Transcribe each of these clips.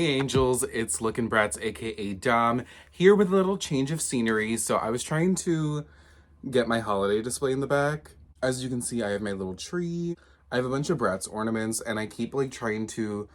Hey Angels, it's Lookin' Bratz aka Dom here with a little change of scenery. So I was trying to get my holiday display in the back. As you can see, I have my little tree. I have a bunch of Bratz ornaments and I keep like trying to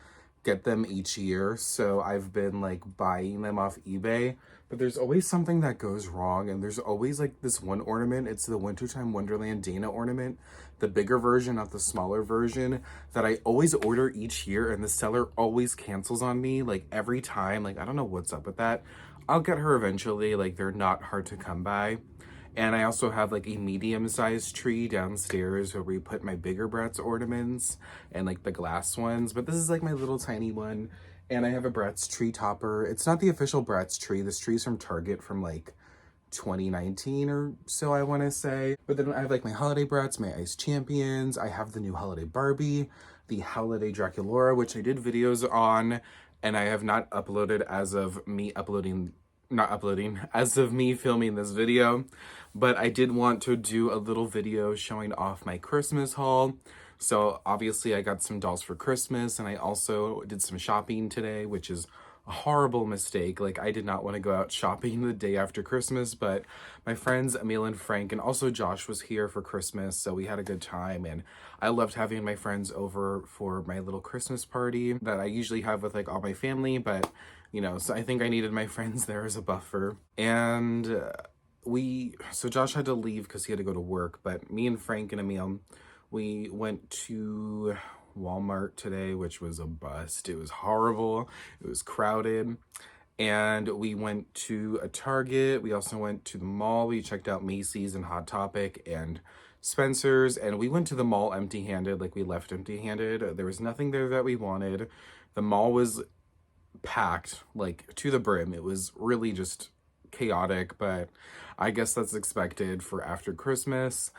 get them each year. So I've been like buying them off eBay, but there's always something that goes wrong. And there's always like this one ornament. It's the Wintertime Wonderland Dana ornament, the bigger version, not the smaller version, that I always order each year. And the seller always cancels on me like every time. Like, I don't know what's up with that. I'll get her eventually. Like, they're not hard to come by. And I also have like a medium-sized tree downstairs where we put my bigger Bratz ornaments and like the glass ones. But this is like my little tiny one. And I have a Bratz tree topper. It's not the official Bratz tree. This tree's from Target from like 2019 or so, I want to say. But then I have like my holiday Bratz, my Ice Champions. I have the new holiday Barbie, the holiday Draculaura, which I did videos on. And I have not uploaded as of me as of me filming this video, but I did want to do a little video showing off my Christmas haul. So obviously I got some dolls for Christmas, and I also did some shopping today, which is a horrible mistake. Like, I did not want to go out shopping the day after Christmas, but my friends Emil and Frank and also Josh was here for Christmas, so we had a good time. And I loved having my friends over for my little Christmas party that I usually have with like all my family, but you know, so I think I needed my friends there as a buffer. And so Josh had to leave because he had to go to work, but me and Frank and Emil, we went to Walmart today, which was a bust. It was horrible. It was crowded. And we went to a Target. We also went to the mall. We checked out Macy's and Hot Topic and Spencer's, and we went to the mall empty-handed. Like, we left empty-handed. There was nothing there that we wanted. The mall was packed like to the brim. It was really just chaotic, but I guess that's expected for after Christmas.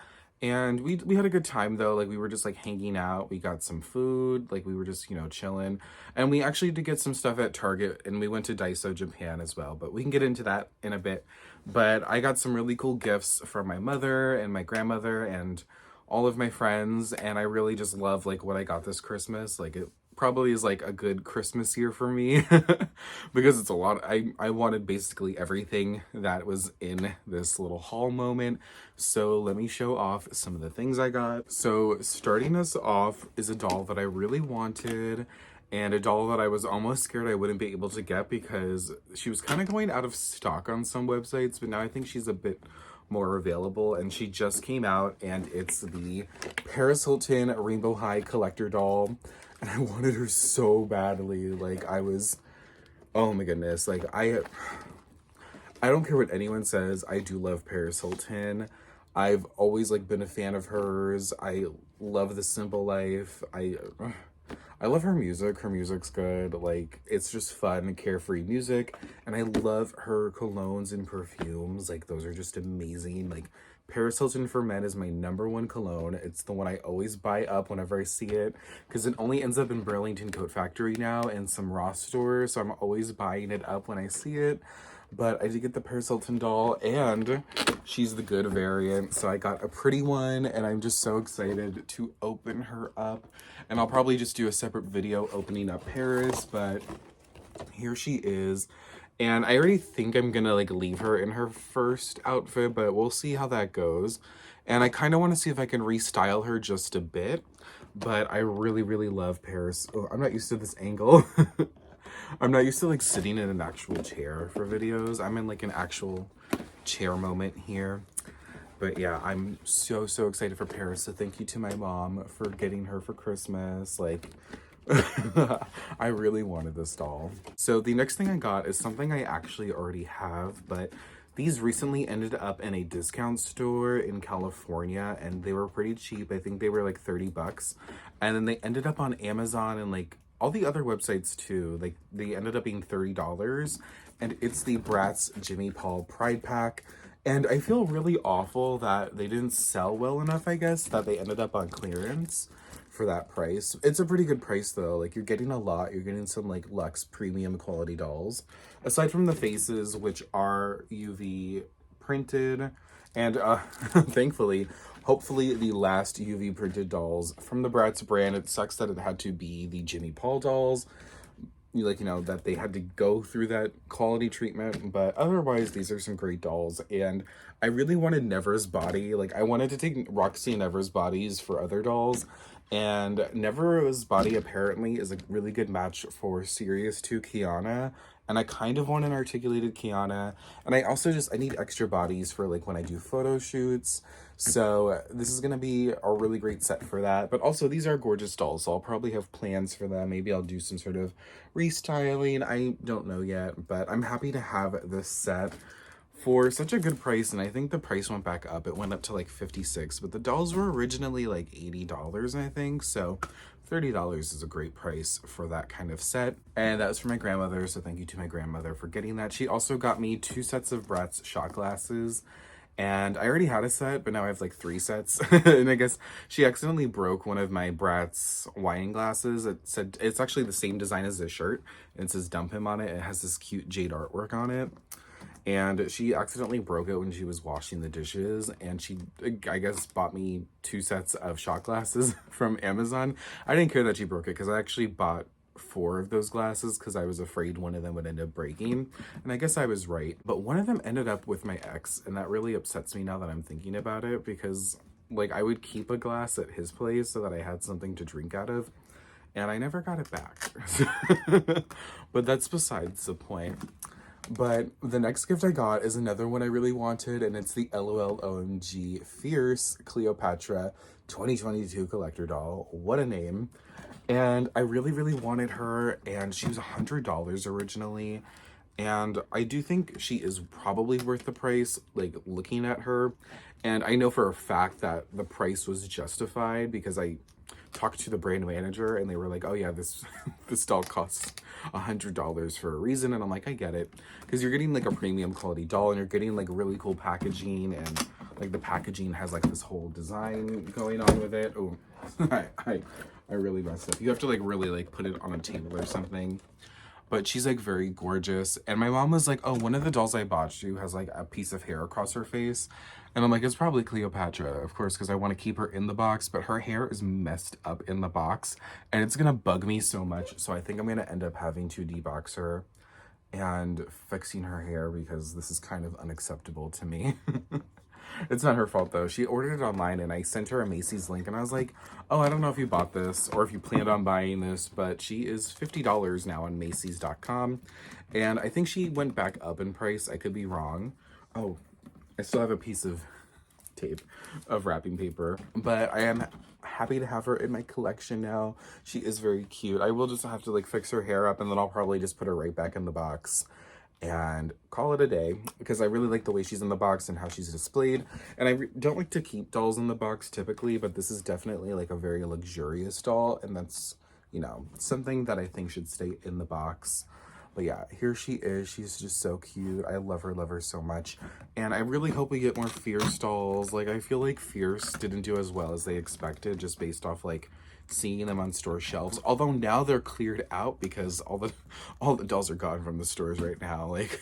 And we had a good time though. Like, we were just like hanging out. We got some food. Like, we were just, you know, chilling. And we actually did get some stuff at Target, and we went to Daiso Japan as well, but we can get into that in a bit. But I got some really cool gifts from my mother and my grandmother and all of my friends, and I really just love like what I got this Christmas. Like, it probably is like a good Christmas year for me because it's a lot. I wanted basically everything that was in this little haul moment. So let me show off some of the things I got. So starting us off is a doll that I really wanted, and a doll that I was almost scared I wouldn't be able to get because she was kind of going out of stock on some websites, but now I think she's a bit more available, and she just came out, and it's the Paris Hilton Rainbow High collector doll. And I wanted her so badly. Like, oh my goodness. Like, I don't care what anyone says. I do love Paris Hilton. I've always like been a fan of hers. I love The Simple Life. I love her music. Her music's good. Like, it's just fun and carefree music. And I love her colognes and perfumes. Like, those are just amazing. Like, Paris Hilton for Men is my #1 cologne. It's the one I always buy up whenever I see it, because it only ends up in Burlington Coat Factory now and some Ross stores, so I'm always buying it up when I see it. But I did get the Paris Hilton doll, and she's the good variant, so I got a pretty one, and I'm just so excited to open her up. And I'll probably just do a separate video opening up Paris, but here she is. And I already think I'm gonna like leave her in her first outfit, but we'll see how that goes. And I kind of want to see if I can restyle her just a bit, but I really, really love Paris. Oh, I'm not used to this angle. I'm not used to like sitting in an actual chair for videos. I'm in like an actual chair moment here. But yeah, I'm so excited for Paris. So thank you to my mom for getting her for Christmas. Like, I really wanted this doll. So the next thing I got is something I actually already have, but these recently ended up in a discount store in California, and they were pretty cheap. I think they were like 30 bucks. And then they ended up on Amazon and like all the other websites too. Like, they ended up being $30, and it's the Bratz Jimmy Paul Pride Pack. And I feel really awful that they didn't sell well enough, I guess, that they ended up on clearance for that price. It's a pretty good price though. Like, you're getting a lot. You're getting some like luxe premium quality dolls, aside from the faces, which are UV printed, and thankfully, hopefully the last UV printed dolls from the Bratz brand. It sucks that it had to be the Jimmy Paul dolls, like, you know, that they had to go through that quality treatment. But otherwise, these are some great dolls. And I really wanted Never's body. Like, I wanted to take Roxy and Never's bodies for other dolls. And Never's body apparently is a really good match for Series 2 Kiana. And I kind of want an articulated Kiana. And I also I need extra bodies for like when I do photo shoots. So this is going to be a really great set for that. But also these are gorgeous dolls. So I'll probably have plans for them. Maybe I'll do some sort of restyling. I don't know yet. But I'm happy to have this set for such a good price. And I think the price went back up. It went up to like 56, but the dolls were originally like $80, I think. So $30 is a great price for that kind of set. And that was for my grandmother, so thank you to my grandmother for getting that. She also got me 2 sets of Bratz shot glasses. And I already had a set, but now I have like 3 sets. And I guess she accidentally broke one of my Bratz wine glasses. It said, it's actually the same design as this shirt. And it says dump him on it. It has this cute jade artwork on it. And she accidentally broke it when she was washing the dishes, and she, I guess, bought me 2 sets of shot glasses from Amazon. I didn't care that she broke it because I actually bought 4 of those glasses because I was afraid one of them would end up breaking, and I guess I was right. But one of them ended up with my ex, and that really upsets me now that I'm thinking about it, because like I would keep a glass at his place so that I had something to drink out of, and I never got it back. But that's besides the point. But the next gift I got is another one I really wanted, and it's the L.O.L O.M.G Fierce Cleopatra 2022 collector doll. What a name. And I really, really wanted her, and she was $100 originally. And I do think she is probably worth the price, like looking at her. And I know for a fact that the price was justified because I talked to the brand manager and they were like, oh yeah, this this doll costs $100 for a reason. And I'm like, I get it, because you're getting like a premium quality doll and you're getting like really cool packaging, and like the packaging has like this whole design going on with it. Oh, I really messed up. You have to like really like put it on a table or something. But she's like very gorgeous. And my mom was like, oh, one of the dolls I bought you has like a piece of hair across her face. And I'm like, it's probably Cleopatra, of course, because I want to keep her in the box. But her hair is messed up in the box, and it's going to bug me so much. So I think I'm going to end up having to debox her and fixing her hair, because this is kind of unacceptable to me. It's not her fault though. She ordered it online and I sent her a Macy's link and I was like, oh, I don't know if you bought this or if you planned on buying this, but she is $50 now on Macy's.com. And I think she went back up in price. I could be wrong. Oh, I still have a piece of tape of wrapping paper, but I am happy to have her in my collection now. She is very cute. I will just have to like fix her hair up, and then I'll probably just put her right back in the box and call it a day, because I really like the way she's in the box and how she's displayed. And I don't like to keep dolls in the box typically, but this is definitely like a very luxurious doll, and that's, you know, something that I think should stay in the box. But yeah, here she is. She's just so cute. I love her so much. And I really hope we get more Fierce dolls. Like, I feel like Fierce didn't do as well as they expected, just based off like seeing them on store shelves. Although now they're cleared out because all the dolls are gone from the stores right now. Like,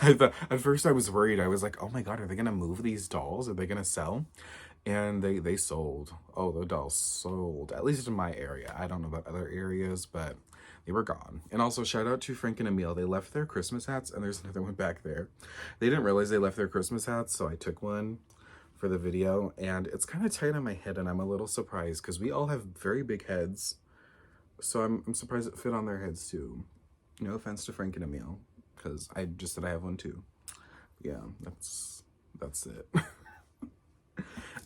at first I was worried. I was like, oh my god, are they gonna move these dolls? Are they gonna sell? And they sold. Oh, the dolls sold, at least in my area. I don't know about other areas, but they were gone. And also shout out to Frank and Emil. They left their Christmas hats, and there's another one back there. They didn't realize they left their Christmas hats, so I took one for the video, and it's kind of tight on my head, and I'm a little surprised because we all have very big heads, so I'm surprised it fit on their heads too. No offense to Frank and Emil, because I just said I have one too. Yeah, that's it.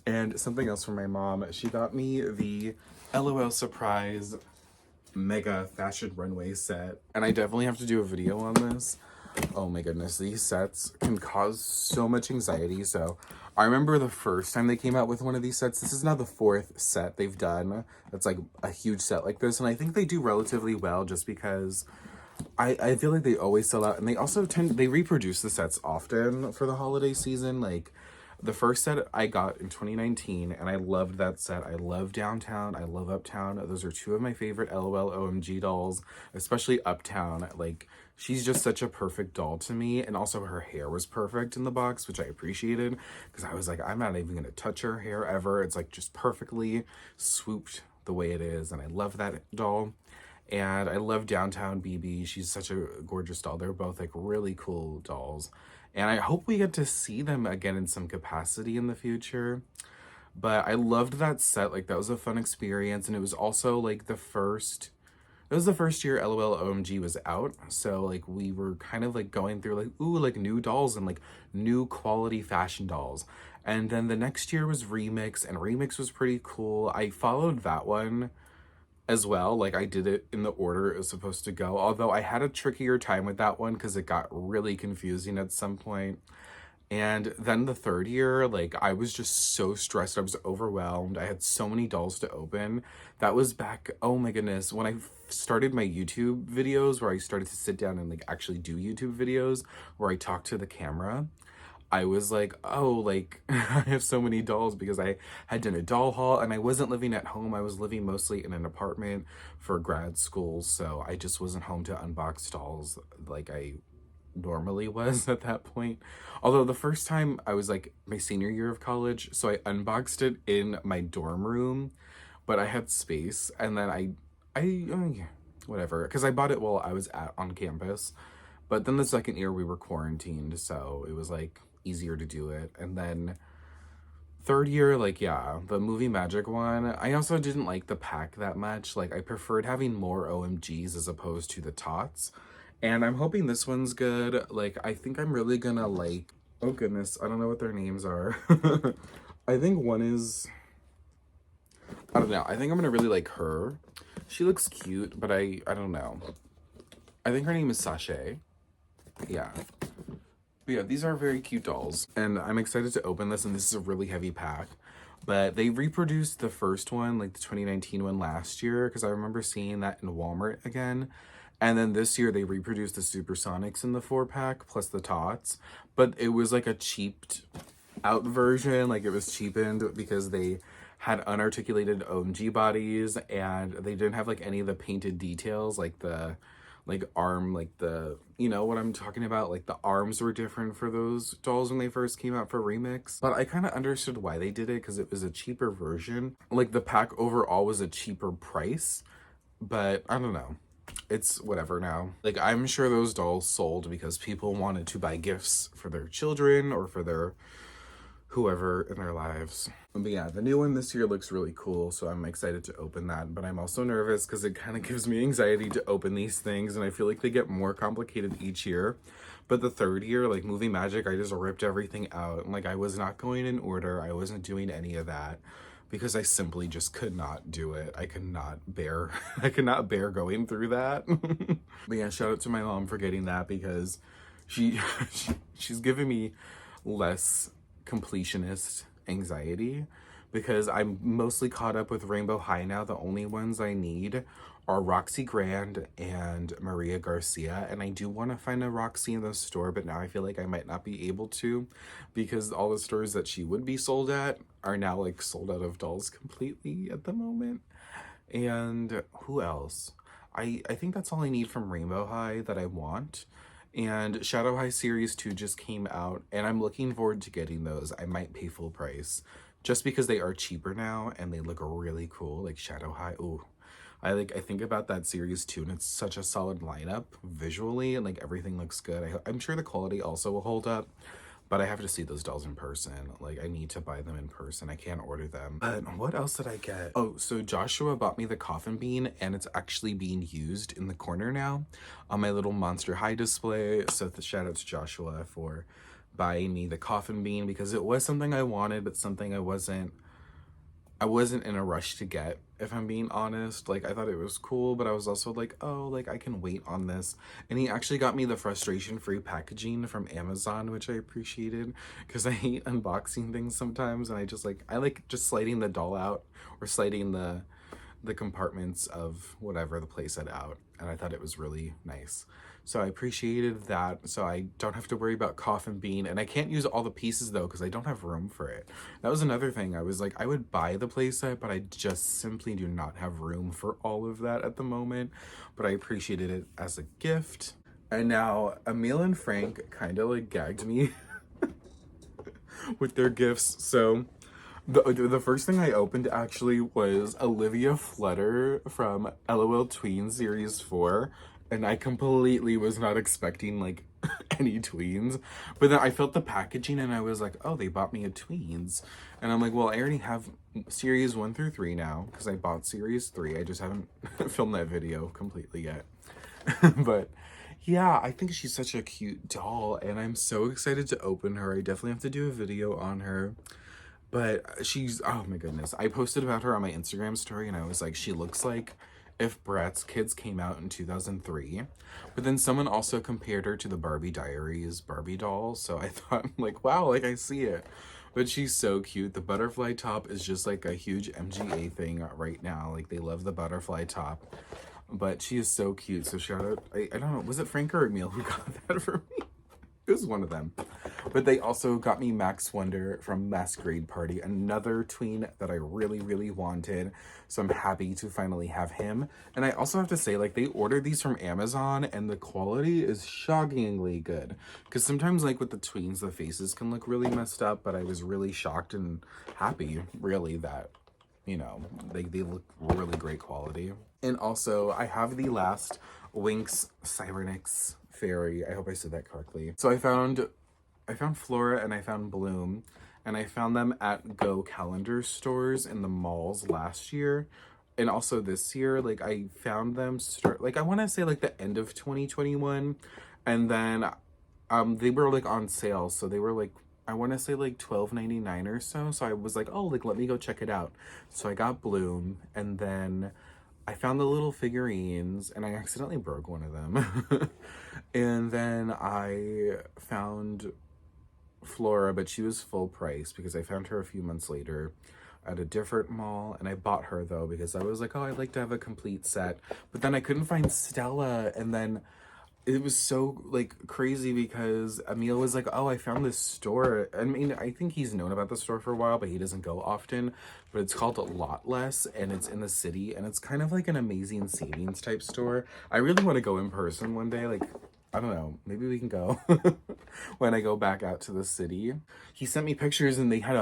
And something else from my mom, she got me the L.O.L Surprise Mega Fashion Runway Set, and I definitely have to do a video on this. Oh my goodness, these sets can cause so much anxiety. So I remember the first time they came out with one of these sets. This is now the 4th set they've done that's like a huge set like this, and I think they do relatively well just because I feel like they always sell out, and they also they reproduce the sets often for the holiday season. Like, the first set I got in 2019, and I loved that set. I love Downtown. I love Uptown. Those are 2 of my favorite L.O.L O.M.G dolls, especially Uptown. Like, she's just such a perfect doll to me. And also her hair was perfect in the box, which I appreciated, because I was like, I'm not even going to touch her hair ever. It's like just perfectly swooped the way it is, and I love that doll. And I love Downtown BB. She's such a gorgeous doll. They're both like really cool dolls. And I hope we get to see them again in some capacity in the future. But I loved that set. Like, that was a fun experience. And it was also like it was the first year LOL OMG was out. So like we were kind of like going through like, ooh, like new dolls and like new quality fashion dolls. And then the next year was Remix, and Remix was pretty cool. I followed that one as well. Like, I did it in the order it was supposed to go. Although I had a trickier time with that one because it got really confusing at some point. And then the third year, like, I was just so stressed. I was overwhelmed. I had so many dolls to open. That was back, oh my goodness, when I started my YouTube videos, where I started to sit down and like actually do YouTube videos where I talk to the camera. I was like, oh, like, I have so many dolls because I had done a doll haul and I wasn't living at home. I was living mostly in an apartment for grad school. So I just wasn't home to unbox dolls like I normally was at that point. Although the first time I was like my senior year of college, so I unboxed it in my dorm room, but I had space, and then yeah, whatever, because I bought it while I was on campus. But then the second year we were quarantined, so it was like easier to do it. And then third year, like, yeah, the movie magic one, I also didn't like the pack that much. Like, I preferred having more OMGs as opposed to the tots. And I'm hoping this one's good. Like, I think I'm really gonna like, oh goodness, I don't know what their names are. I think one is, I don't know. I think I'm gonna really like her. She looks cute, but I don't know. I think her name is Sashay. Yeah. But yeah, these are very cute dolls. And I'm excited to open this, and this is a really heavy pack. But they reproduced the first one, like the 2019 one last year, because I remember seeing that in Walmart again. And then this year they reproduced the Supersonics in the 4-pack, plus the Tots. But it was like a cheaped out version, like it was cheapened because they had unarticulated OMG bodies, and they didn't have like any of the painted details, like the arm, like the, you know what I'm talking about, like the arms were different for those dolls when they first came out for Remix. But I kind of understood why they did it, because it was a cheaper version. Like, the pack overall was a cheaper price, but I don't know, it's whatever now. Like, I'm sure those dolls sold because people wanted to buy gifts for their children or for their whoever in their lives. But yeah, the new one this year looks really cool, so I'm excited to open that. But I'm also nervous because it kind of gives me anxiety to open these things, and I feel like they get more complicated each year. But the third year, like Movie Magic, I just ripped everything out. Like, I was not going in order. I wasn't doing any of that because I simply just could not do it. I could not bear I could not bear going through that. But yeah, shout out to my mom for getting that, because she's giving me less completionist anxiety, because I'm mostly caught up with Rainbow High now. The only ones I need are Roxy Grand and Maria Garcia, and I do want to find a Roxy in the store, but now I feel like I might not be able to, because all the stores that she would be sold at are now like sold out of dolls completely at the moment. And who else? I think that's all I need from Rainbow High that I want. And Shadow High Series 2 just came out, and I'm looking forward to getting those. I might pay full price just because they are cheaper now and they look really cool. Like Shadow High, ooh. I think about that series too, and it's such a solid lineup visually, and like everything looks good. I'm sure the quality also will hold up, but I have to see those dolls in person. Like, I need to buy them in person. I can't order them. But what else did I get? Oh, so Joshua bought me the coffin bean, and it's actually being used in the corner now on my little Monster High display. So shout out to Joshua for buying me the coffin bean, because it was something I wanted, but something I wasn't in a rush to get, if I'm being honest. Like, I thought it was cool, but I was also like, oh, like, I can wait on this. And he actually got me the frustration-free packaging from Amazon, which I appreciated, because I hate unboxing things sometimes, and I like just sliding the doll out, or sliding the compartments of whatever the playset out, and I thought it was really nice. So I appreciated that, so I don't have to worry about coffin bean. And I can't use all the pieces though, because I don't have room for it. That was another thing. I was like, I would buy the playset, but I just simply do not have room for all of that at the moment. But I appreciated it as a gift. And now Emil and Frank kind of like gagged me with their gifts. So The first thing I opened actually was Olivia Flutter from L.O.L Tweens Series 4. And I completely was not expecting like any tweens. But then I felt the packaging and I was like, oh, they bought me a tweens. And I'm like, well, I already have series 1 through 3 now because I bought series 3. I just haven't filmed that video completely yet. But yeah, I think she's such a cute doll and I'm so excited to open her. I definitely have to do a video on her. But she's, oh my goodness. I posted about her on my Instagram story and I was like, she looks like if Bratz Kids came out in 2003. But then someone also compared her to the Barbie Diaries Barbie doll. So I thought, like, wow, like I see it. But she's so cute. The butterfly top is just like a huge MGA thing right now. Like they love the butterfly top. But she is so cute. So shout out, I don't know, was it Frank or Emil who got that for me? It was one of them. But they also got me Max Wonder from Masquerade Party, another tween that I really, really wanted. So I'm happy to finally have him. And I also have to say, like, they ordered these from Amazon and the quality is shockingly good. Because sometimes, like, with the tweens, the faces can look really messed up, but I was really shocked and happy, really, that, you know, they look really great quality. And also, I have the last Winx Sirenix fairy. I hope I said that correctly. So I found Flora and I found Bloom, and I found them at Go Calendar stores in the malls last year. And also this year, like I found them like I want to say like the end of 2021, and then they were like on sale, so they were like, I want to say like $12.99 or so. So I was like, oh, like let me go check it out. So I got Bloom, and then I found the little figurines and I accidentally broke one of them. And then I found Flora, but she was full price because I found her a few months later at a different mall. And I bought her though because I was like, oh, I'd like to have a complete set. But then I couldn't find Stella. And then it was so like crazy because Emil was like, oh, I found this store. I mean, I think he's known about the store for a while, but he doesn't go often. But it's called A Lot Less and it's in the city and it's kind of like an amazing savings type store. I really want to go in person one day. Like, I don't know, maybe we can go when I go back out to the city. He sent me pictures and they had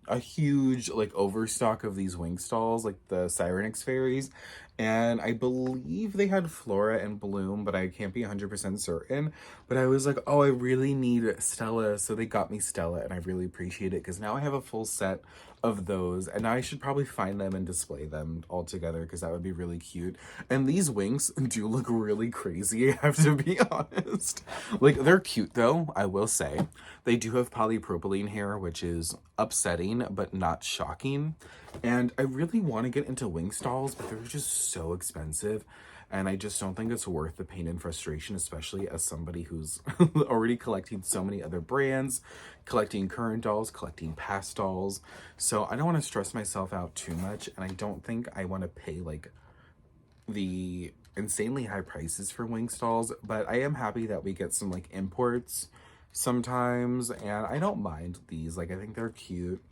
a huge like overstock of these Winx dolls, like the Sirenix fairies. And I believe they had Flora and Bloom, but I can't be 100% certain. But I was like, oh, I really need Stella. So they got me Stella and I really appreciate it because now I have a full set of those and I should probably find them and display them all together because that would be really cute. And these Winx do look really crazy, I have to be honest. Like they're cute though, I will say. They do have polypropylene hair, which is upsetting but not shocking. And I really want to get into Winx dolls, but they're just so expensive. And I just don't think it's worth the pain and frustration, especially as somebody who's already collecting so many other brands, collecting current dolls, collecting past dolls. So I don't want to stress myself out too much. And I don't think I want to pay like the insanely high prices for Winx dolls. But I am happy that we get some like imports sometimes. And I don't mind these. Like I think they're cute.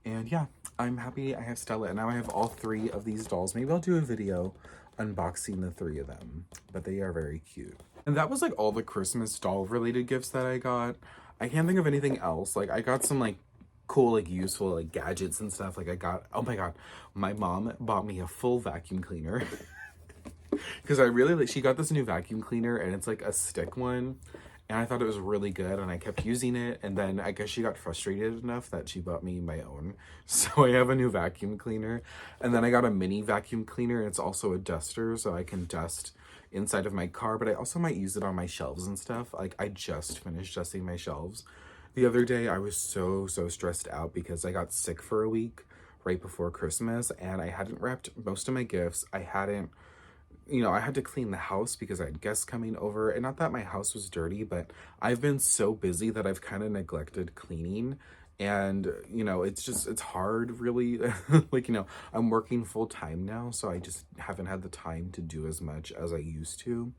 And yeah, I'm happy I have Stella. And now I have all 3 of these dolls. Maybe I'll do a video unboxing the 3 of them. But they are very cute. And that was like all the Christmas doll related gifts that I got. I can't think of anything else. Like I got some like cool, like useful like gadgets and stuff. Like I got, oh my God, my mom bought me a full vacuum cleaner. Because I really like, she got this new vacuum cleaner and it's like a stick one. And I thought it was really good and I kept using it. And then I guess she got frustrated enough that she bought me my own. So I have a new vacuum cleaner. And then I got a mini vacuum cleaner. And it's also a duster so I can dust inside of my car. But I also might use it on my shelves and stuff. Like I just finished dusting my shelves. The other day I was so stressed out because I got sick for a week right before Christmas. And I hadn't wrapped most of my gifts. I hadn't, you know, I had to clean the house because I had guests coming over. And not that my house was dirty, but I've been so busy that I've kind of neglected cleaning. And, you know, it's just, it's hard really. Like, you know, I'm working full time now, so I just haven't had the time to do as much as I used to.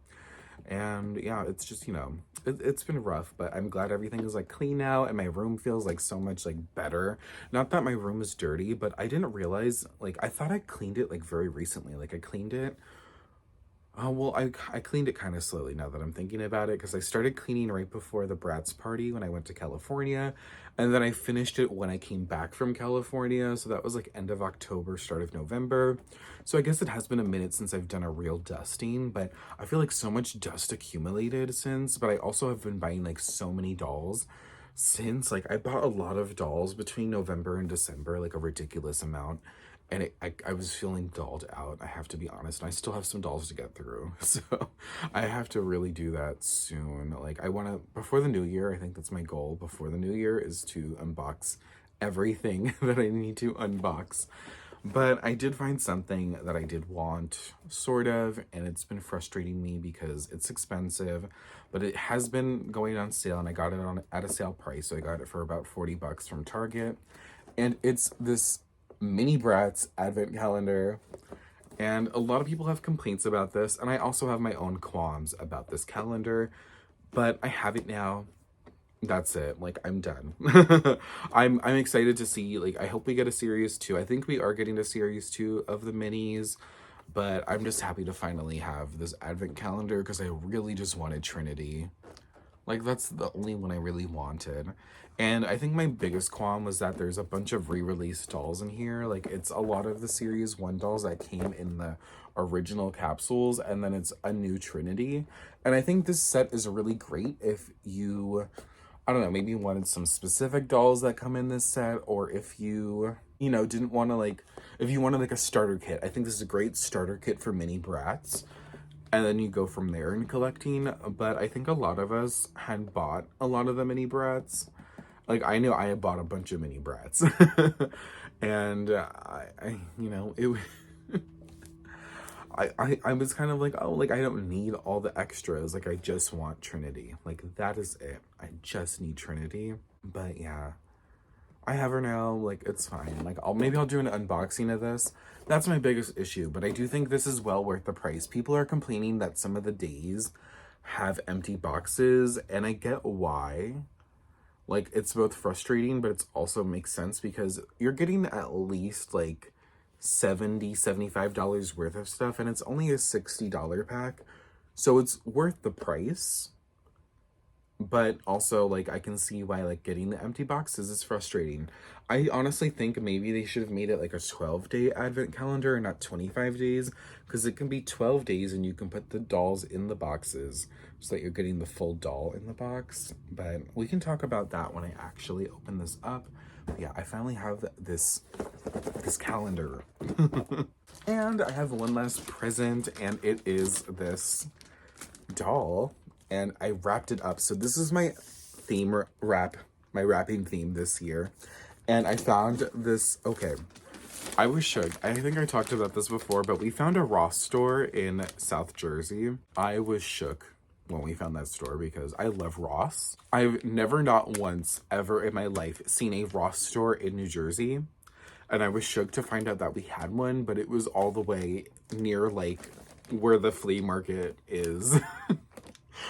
And yeah, it's just, you know, it's been rough, but I'm glad everything is like clean now and my room feels like so much like better. Not that my room is dirty, but I didn't realize, like, I thought I cleaned it like very recently. Like I cleaned it Oh, well, I cleaned it kind of slowly now that I'm thinking about it, because I started cleaning right before the Bratz party when I went to California, and then I finished it when I came back from California, so that was like end of October, start of November. So I guess it has been a minute since I've done a real dusting, but I feel like so much dust accumulated since, but I also have been buying like so many dolls since. Like, I bought a lot of dolls between November and December, like a ridiculous amount, and I was feeling dolled out, I have to be honest, and I still have some dolls to get through. So I have to really do that soon. Like, I want to, before the new year, I think that's my goal before the new year, is to unbox everything that I need to unbox. But I did find something that I did want, sort of, and it's been frustrating me because it's expensive, but it has been going on sale, and I got it on at a sale price, so I got it for about 40 bucks from Target. And it's this mini Bratz advent calendar, and a lot of people have complaints about this, and I also have my own qualms about this calendar, but I have it now. That's it. Like, I'm done. I'm excited to see, like, I hope we get a series 2. I think we are getting a series 2 of the minis, but I'm just happy to finally have this advent calendar because I really just wanted Trinity. Like, that's the only one I really wanted. And I think my biggest qualm was that there's a bunch of re-released dolls in here. Like, it's a lot of the series 1 dolls that came in the original capsules, and then it's a new Trinity. And I think this set is really great if you, I don't know, maybe you wanted some specific dolls that come in this set, or if you know, didn't want to, like, if you wanted like a starter kit. I think this is a great starter kit for mini Bratz, and then you go from there in collecting. But I think a lot of us had bought a lot of the mini Bratz. Like, I know I had bought a bunch of mini Bratz. And I you know, it I was kind of like, oh, like, I don't need all the extras. Like, I just want Trinity. Like, that is it. I just need Trinity. But yeah, I have her now. Like, it's fine. Like, maybe I'll do an unboxing of this. That's my biggest issue, but I do think this is well worth the price. People are complaining that some of the days have empty boxes, and I get why. Like, it's both frustrating, but it's also makes sense because you're getting at least like $75 worth of stuff, and it's only a $60 pack. So it's worth the price. But also, like, I can see why, like, getting the empty boxes is frustrating. I honestly think maybe they should have made it like a 12-day advent calendar and not 25 days, because it can be 12 days and you can put the dolls in the boxes so that you're getting the full doll in the box. But we can talk about that when I actually open this up. But yeah, I finally have this calendar. And I have one last present, and it is this doll, and I wrapped it up. So this is my theme wrap, my wrapping theme this year. And I found this, okay, I was shook. I think I talked about this before, but we found a Ross store in South Jersey. I was shook when we found that store because I love Ross. I've never, not once ever in my life, seen a Ross store in New Jersey. And I was shook to find out that we had one, but it was all the way near, like, where the flea market is.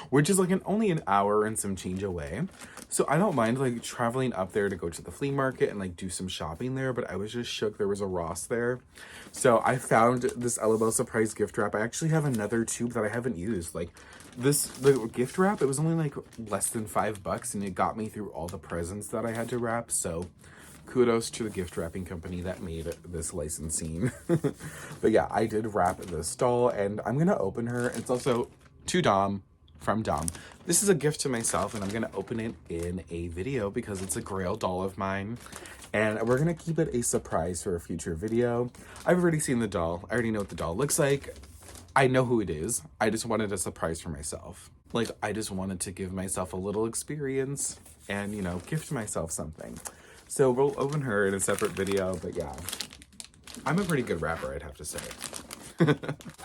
Which is like only an hour and some change away. So I don't mind like traveling up there to go to the flea market and like do some shopping there, but I was just shook there was a Ross there. So I found this L.O.L surprise gift wrap. I actually have another tube that I haven't used. Like, the gift wrap, it was only like less than $5, and it got me through all the presents that I had to wrap. So kudos to the gift wrapping company that made this licensing. But yeah, I did wrap this doll, and I'm gonna open her. It's also to Dom, from Dom. This is a gift to myself, and I'm gonna open it in a video because it's a grail doll of mine, and we're gonna keep it a surprise for a future video. I've already seen the doll. I already know what the doll looks like. I know who it is. I just wanted a surprise for myself. Like, I just wanted to give myself a little experience and, you know, gift myself something. So we'll open her in a separate video, but yeah, I'm a pretty good rapper, I'd have to say.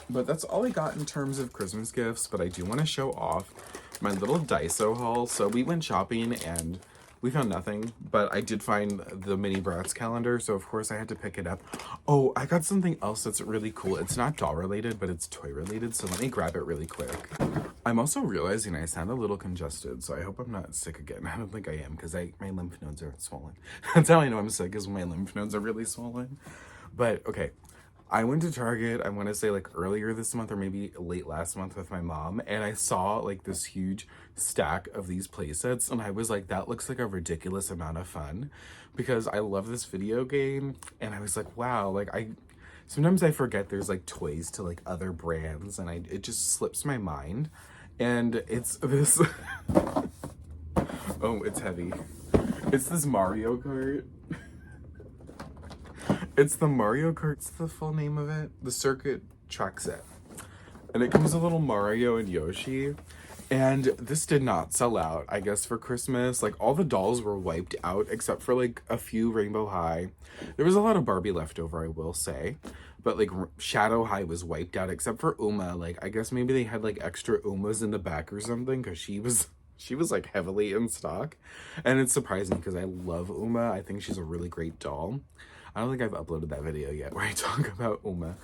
But that's all I got in terms of Christmas gifts, but I do want to show off my little Daiso haul. So we went shopping and we found nothing, but I did find the mini Bratz calendar, so of course I had to pick it up. Oh, I got something else that's really cool. It's not doll related, but it's toy related, so let me grab it really quick. I'm also realizing I sound a little congested, so I hope I'm not sick again. I don't think I am, because my lymph nodes are swollen. That's how I know I'm sick, is when my lymph nodes are really swollen. But okay, I went to Target, I want to say like earlier this month or maybe late last month with my mom, and I saw like this huge stack of these play sets, and I was like, that looks like a ridiculous amount of fun because I love this video game. And I was like, wow, like sometimes I forget there's like toys to like other brands, and it just slips my mind. And it's this oh, it's heavy. It's this Mario Kart. It's the Mario Kart, what's the full name of it? The Circuit Track Set. And it comes with little Mario and Yoshi. And this did not sell out, I guess, for Christmas. Like, all the dolls were wiped out except for, like, a few Rainbow High. There was a lot of Barbie left over, I will say. But, like, Shadow High was wiped out except for Uma. Like, I guess maybe they had, like, extra Umas in the back or something because she was like heavily in stock. And it's surprising because I love Uma. I think she's a really great doll. I don't think I've uploaded that video yet where I talk about Uma.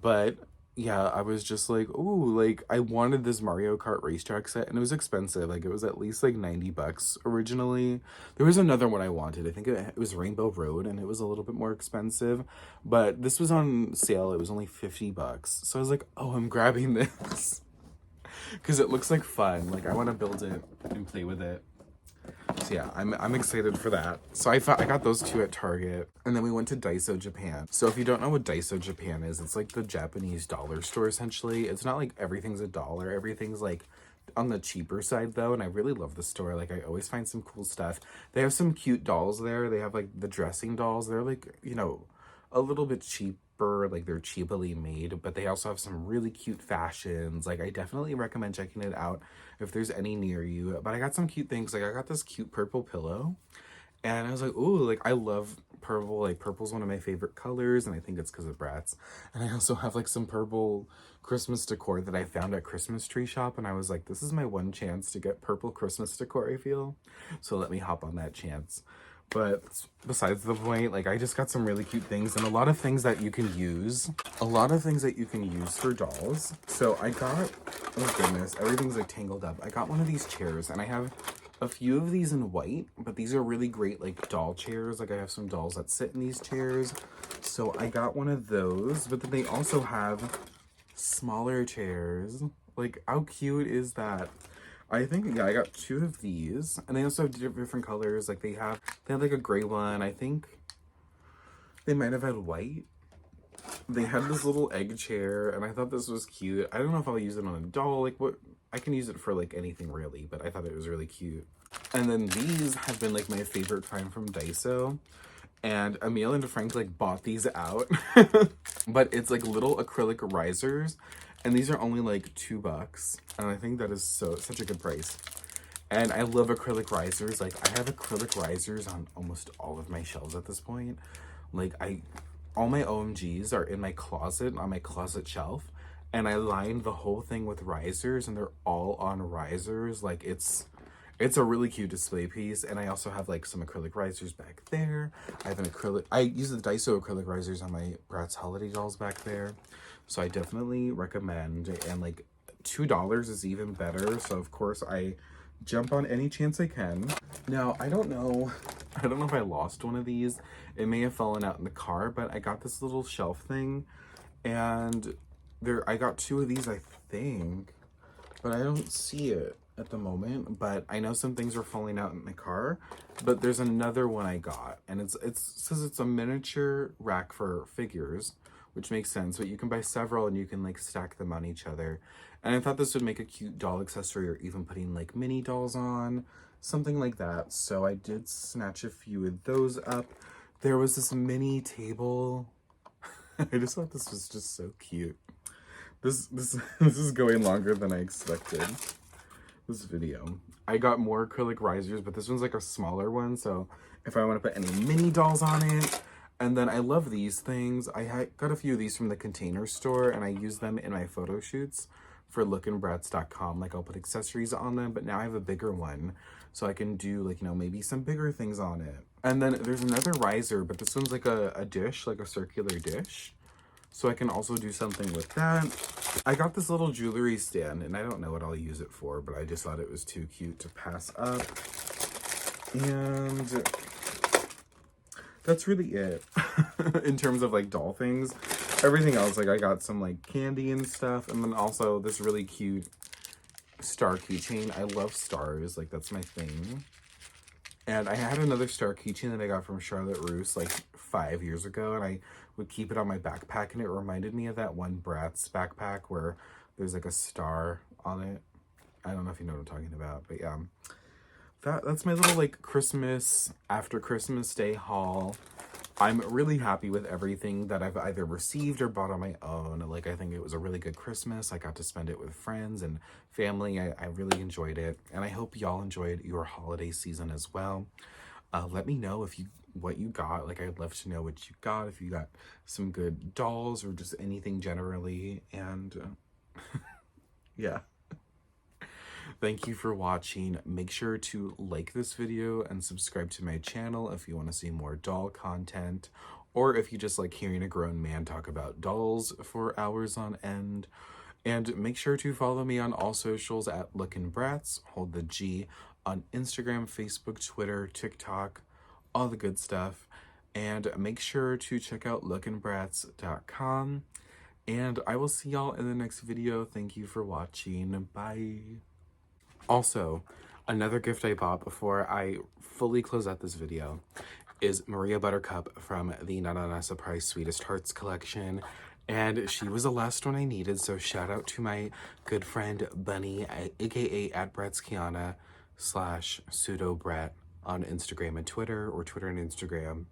But yeah, I was just like, ooh, like I wanted this Mario Kart racetrack set, and it was expensive. Like it was at least like 90 bucks originally. There was another one I wanted. I think it was Rainbow Road, and it was a little bit more expensive. But this was on sale. It was only 50 bucks. So I was like, oh, I'm grabbing this. Because it looks like fun. Like I want to build it and play with it. So yeah, I'm excited for that. So I got those two at Target, and then we went to Daiso Japan. So if you don't know what Daiso Japan is, it's like the Japanese dollar store essentially. It's not like everything's $1. Everything's like on the cheaper side though, and I really love the store. Like I always find some cool stuff. They have some cute dolls there. They have like the dressing dolls. They're like, you know, a little bit cheaper, like they're cheaply made, but they also have some really cute fashions. Like I definitely recommend checking it out if there's any near you. But I got some cute things. Like I got this cute purple pillow, and I was like, ooh, like I love purple. Like purple's one of my favorite colors, and I think it's because of Bratz. And I also have like some purple Christmas decor that I found at Christmas Tree Shop, and I was like, this is my one chance to get purple Christmas decor, I feel. So let me hop on that chance. But besides the point, like I just got some really cute things and a lot of things that you can use. A lot of things that you can use for dolls. So I got, oh goodness, everything's like tangled up. I got one of these chairs, and I have a few of these in white, but these are really great like doll chairs. Like I have some dolls that sit in these chairs. So I got one of those, but then they also have smaller chairs. Like how cute is that? I think, yeah, I got two of these, and they also have different colors. Like they have like a gray one. I think they might have had white. They had this little egg chair, and I thought this was cute. I don't know if I'll use it on a doll. Like what, I can use it for like anything really, but I thought it was really cute. And then these have been like my favorite find from Daiso. And Emil and Frank like bought these out. But it's like little acrylic risers. And these are only like $2. And I think that is such a good price. And I love acrylic risers. Like I have acrylic risers on almost all of my shelves at this point. Like all my OMGs are in my closet, on my closet shelf. And I lined the whole thing with risers, and they're all on risers. Like it's a really cute display piece. And I also have like some acrylic risers back there. I have I use the Daiso acrylic risers on my Bratz holiday dolls back there. So I definitely recommend, and like $2 is even better. So of course I jump on any chance I can. Now I don't know if I lost one of these. It may have fallen out in the car, but I got this little shelf thing, and I got two of these, I think, but I don't see it at the moment. But I know some things were falling out in the car, but there's another one I got, and it says it's a miniature rack for figures, which makes sense, but you can buy several and you can like stack them on each other. And I thought this would make a cute doll accessory, or even putting like mini dolls on, something like that. So I did snatch a few of those up. There was this mini table. I just thought this was just so cute. This is going longer than I expected, this video. I got more acrylic risers, but this one's like a smaller one, so if I want to put any mini dolls on it. And then I love these things. I got a few of these from the Container Store, and I use them in my photo shoots for lookinbratz.com. Like I'll put accessories on them, but now I have a bigger one, so I can do like, you know, maybe some bigger things on it. And then there's another riser, but this one's like a dish, like a circular dish. So I can also do something with that. I got this little jewelry stand, and I don't know what I'll use it for, but I just thought it was too cute to pass up. And that's really it in terms of like doll things. everything else, like I got some like candy and stuff, and then also this really cute star keychain. I love stars, like that's my thing. And I had another star keychain that I got from Charlotte Russe like 5 years ago, and I would keep it on my backpack, and it reminded me of that one Bratz backpack where there's like a star on it. I don't know if you know what I'm talking about, but yeah. That's my little like Christmas, after Christmas Day haul. I'm really happy with everything that I've either received or bought on my own. Like, I think it was a really good Christmas. I got to spend it with friends and family. I really enjoyed it. And I hope y'all enjoyed your holiday season as well. Let me know what you got. Like, I'd love to know what you got. If you got some good dolls or just anything generally. And yeah. Thank you for watching. Make sure to like this video and subscribe to my channel if you want to see more doll content, or if you just like hearing a grown man talk about dolls for hours on end. And make sure to follow me on all socials at Lookin' Bratz, hold the G, on Instagram, Facebook, Twitter, TikTok, all the good stuff. And make sure to check out lookinbratz.com. And I will see y'all in the next video. Thank you for watching. Bye. Also, another gift I bought before I fully close out this video is Maria Buttercup from the Na Surprise Sweetest Hearts collection. And she was the last one I needed, so shout out to my good friend Bunny, aka at Bratz Kiana / pseudo Brat on Instagram and Twitter, or Twitter and Instagram.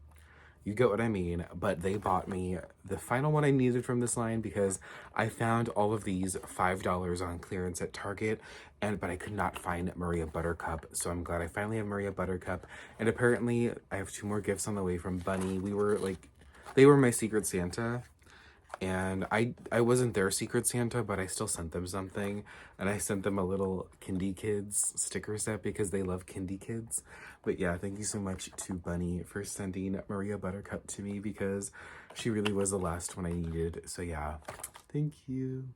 You get what I mean, but they bought me the final one I needed from this line because I found all of these $5 on clearance at Target, but I could not find Maria Buttercup, so I'm glad I finally have Maria Buttercup. And apparently I have 2 more gifts on the way from Bunny. They were my Secret Santa, and I wasn't their Secret Santa, but I still sent them something, and I sent them a little Kindy Kids sticker set because they love Kindy Kids. But yeah, thank you so much to Bunny for sending Maria Buttercup to me because she really was the last one I needed. So yeah, thank you.